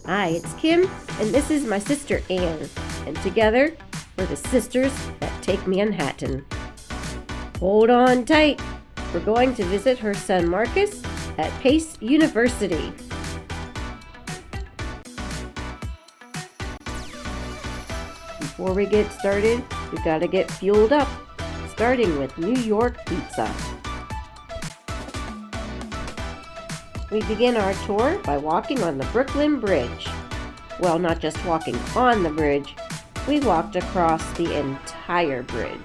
Hi, it's Kim, and this is my sister Ann, and together we're the Sisters That Take Manhattan. Hold on tight, we're going to visit her son Marcus at Pace University. Before we get started, we gotta get fueled up, starting with New York pizza. We begin our tour by walking on the Brooklyn Bridge. Well, not just walking on the bridge, we walked across the entire bridge.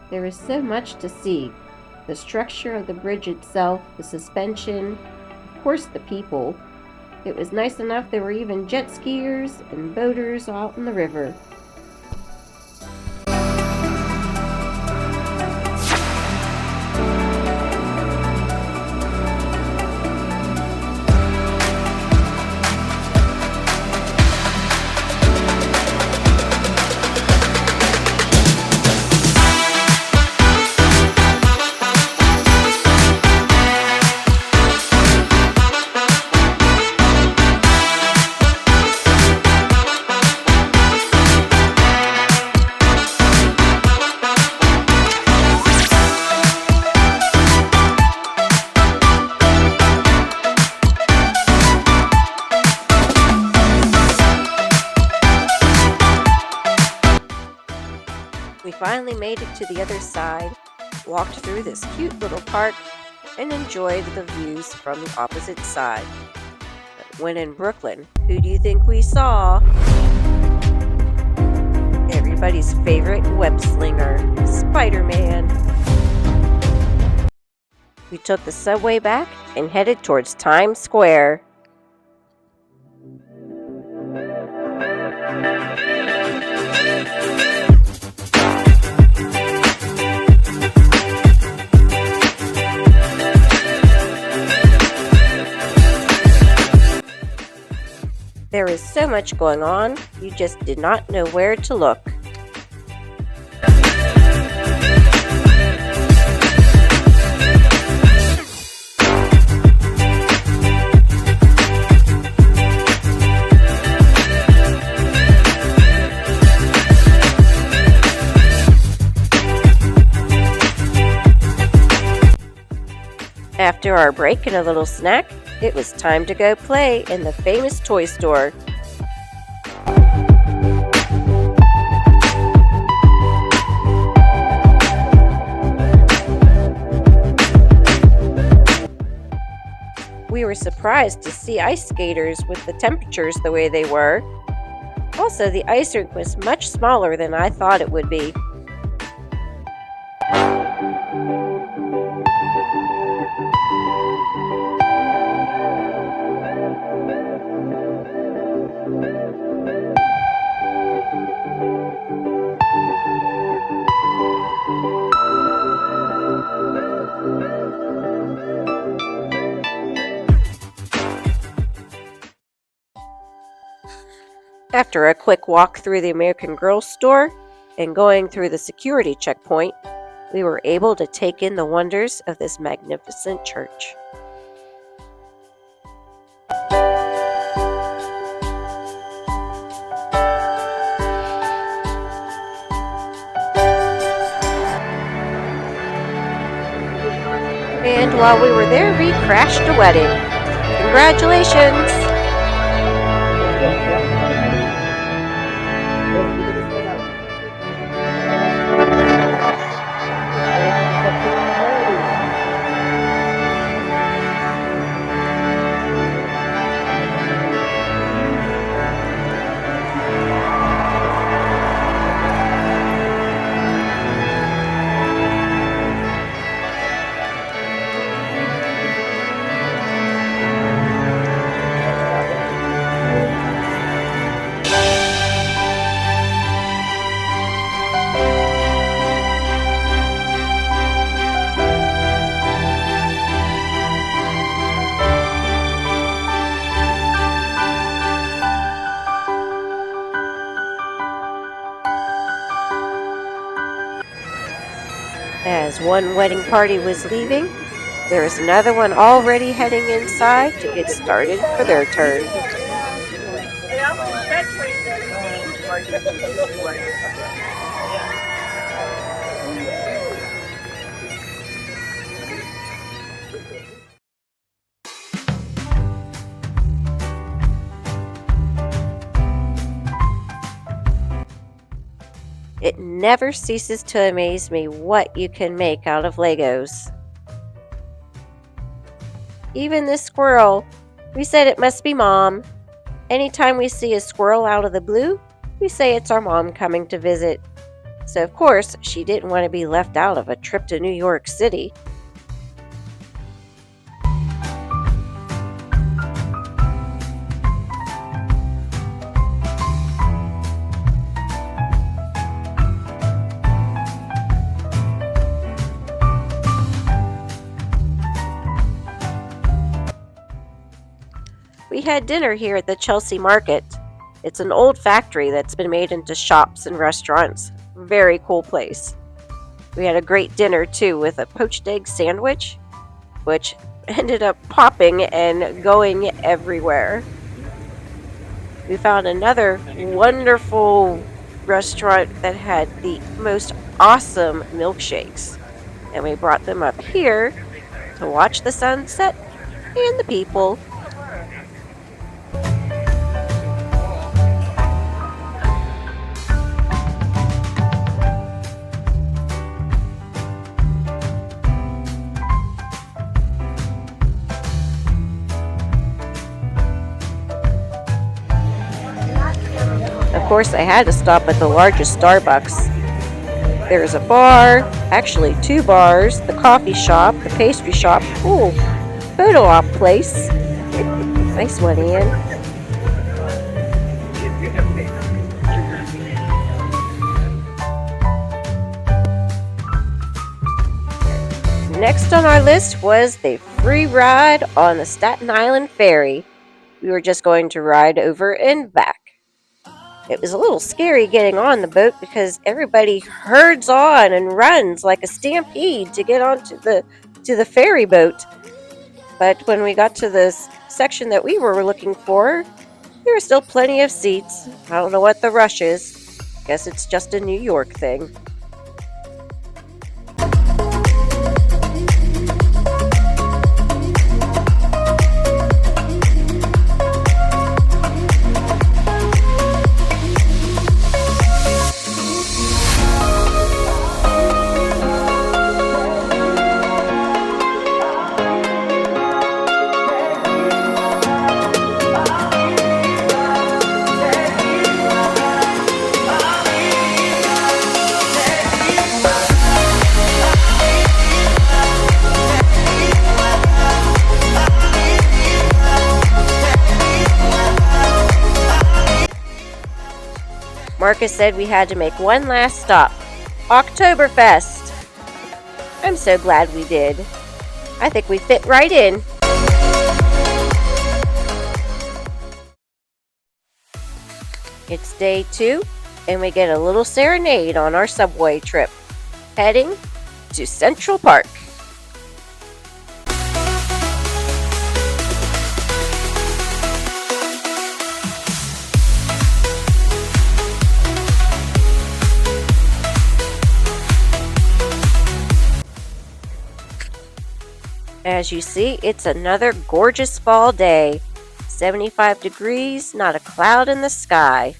There is so much to see. The structure of the bridge itself, the suspension, of course the people. It was nice enough there were even jet skiers and boaters out in the river. We finally made it to the other side, walked through this cute little park, and enjoyed the views from the opposite side. But when in Brooklyn, who do you think we saw? Everybody's favorite web slinger, Spiderman. We took the subway back and headed towards Times Square. There is so much going on, you just did not know where to look. After our break and a little snack, it was time to go play in the famous toy store. We were surprised to see ice skaters with the temperatures the way they were. Also, the ice rink was much smaller than I thought it would be. After a quick walk through the American Girl store and going through the security checkpoint, we were able to take in the wonders of this magnificent church. And while we were there, we crashed a wedding. Congratulations! As one wedding party was leaving, there was another one already heading inside to get started for their turn. It never ceases to amaze me what you can make out of Legos. Even this squirrel, we said it must be Mom. Anytime we see a squirrel out of the blue, we say it's our mom coming to visit. So of course, she didn't want to be left out of a trip to New York City. We had dinner here at the Chelsea Market. It's an old factory that's been made into shops and restaurants. Very cool place. We had a great dinner too with a poached egg sandwich, which ended up popping and going everywhere. We found another wonderful restaurant that had the most awesome milkshakes, and we brought them up here to watch the sunset and the people. Of course, I had to stop at the largest Starbucks. There's a bar, actually 2 bars, the coffee shop, the pastry shop, ooh, photo op place. Nice one, Ian. Next on our list was the free ride on the Staten Island Ferry. We were just going to ride over and back. It was a little scary getting on the boat because everybody herds on and runs like a stampede to get onto the ferry boat. But when we got to the section that we were looking for, there were still plenty of seats. I don't know what the rush is. Guess it's just a New York thing. Marcus said we had to make one last stop, Oktoberfest. I'm so glad we did. I think we fit right in. It's day 2, and we get a little serenade on our subway trip, heading to Central Park. As you see, it's another gorgeous fall day. 75 degrees, not a cloud in the sky.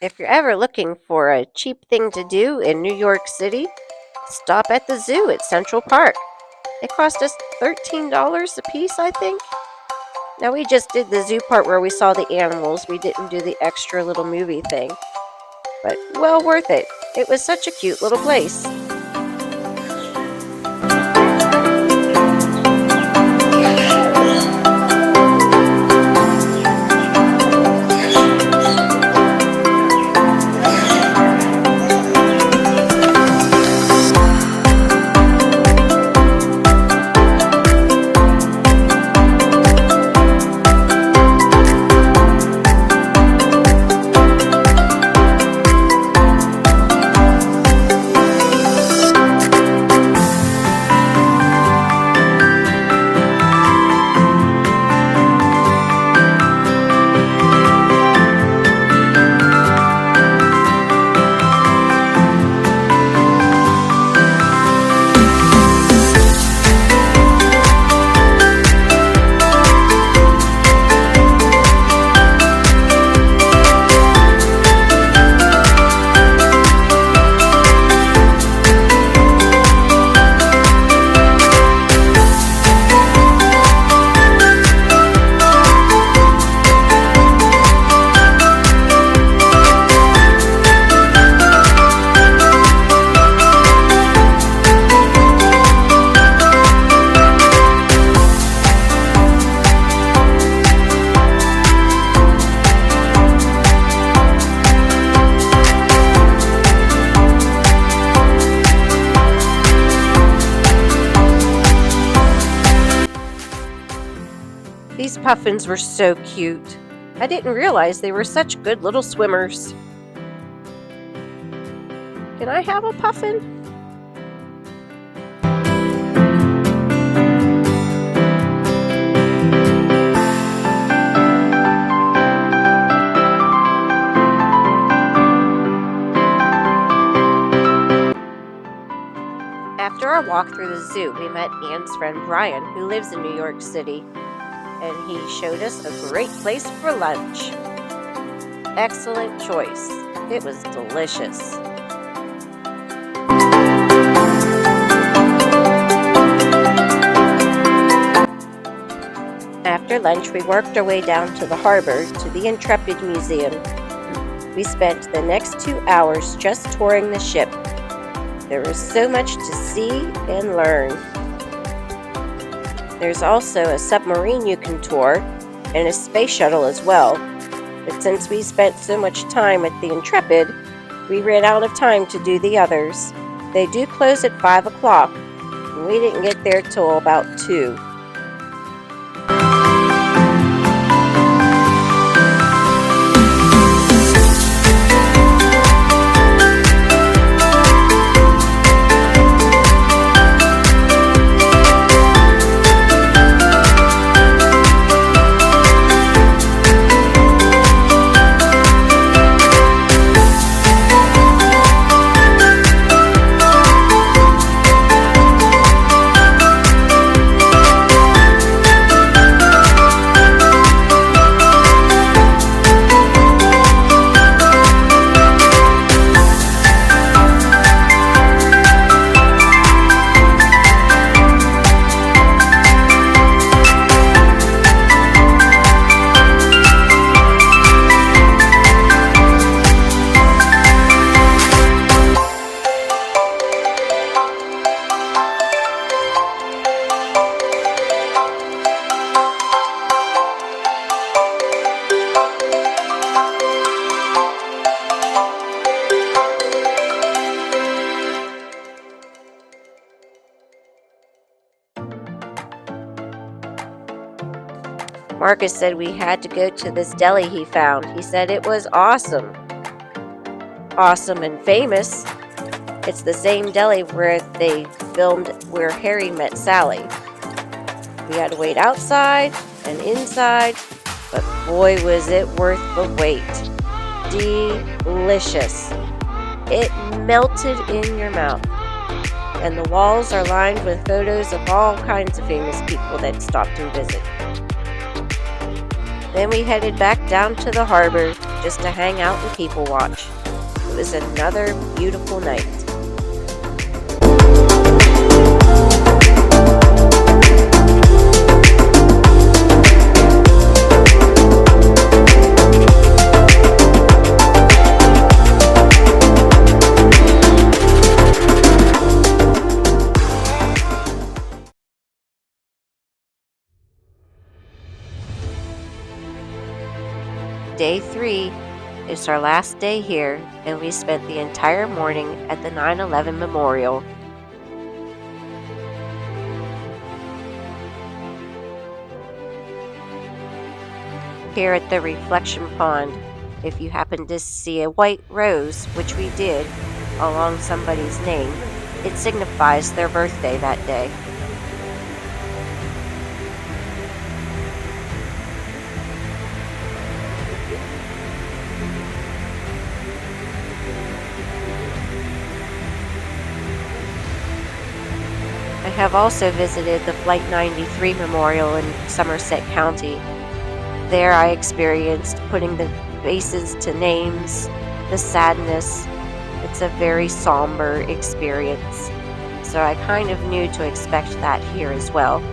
If you're ever looking for a cheap thing to do in New York City, stop at the zoo at Central Park. It cost us $13 a piece, I think. Now, we just did the zoo part where we saw the animals. We didn't do the extra little movie thing. But well worth it. It was such a cute little place. These puffins were so cute. I didn't realize they were such good little swimmers. Can I have a puffin? After our walk through the zoo, we met Anne's friend Brian, who lives in New York City, and he showed us a great place for lunch. Excellent choice. It was delicious. After lunch, we worked our way down to the harbor to the Intrepid Museum. We spent the next 2 hours just touring the ship. There was so much to see and learn. There's also a submarine you can tour and a space shuttle as well. But since we spent so much time at the Intrepid, we ran out of time to do the others. They do close at 5 o'clock, and we didn't get there till about 2. Marcus said we had to go to this deli he found. He said it was awesome. Awesome and famous. It's the same deli where they filmed Where Harry Met Sally. We had to wait outside and inside, but boy was it worth the wait. Delicious. It melted in your mouth. And the walls are lined with photos of all kinds of famous people that stopped and visited. Then we headed back down to the harbor just to hang out and people watch. it was another beautiful night. Day 3 is our last day here, and we spent the entire morning at the 9/11 memorial. Here at the reflection pond, if you happen to see a white rose, which we did, along somebody's name, it signifies their birthday that day. I have also visited the Flight 93 Memorial in Somerset County. There I experienced putting the faces to names, the sadness. It's a very somber experience, so I kind of knew to expect that here as well.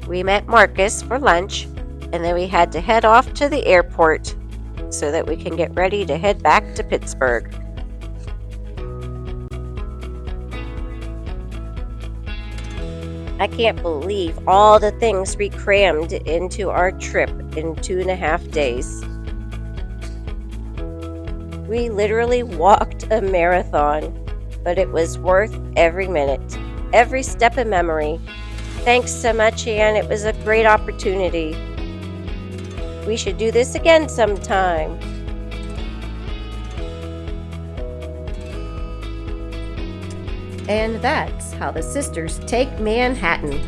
We met Marcus for lunch, and then we had to head off to the airport so that we can get ready to head back to Pittsburgh. I can't believe all the things we crammed into our trip in 2.5 days. We literally walked a marathon, but it was worth every minute, every step of memory. Thanks so much, Anne. It was a great opportunity. We should do this again sometime. And that's how the sisters take Manhattan.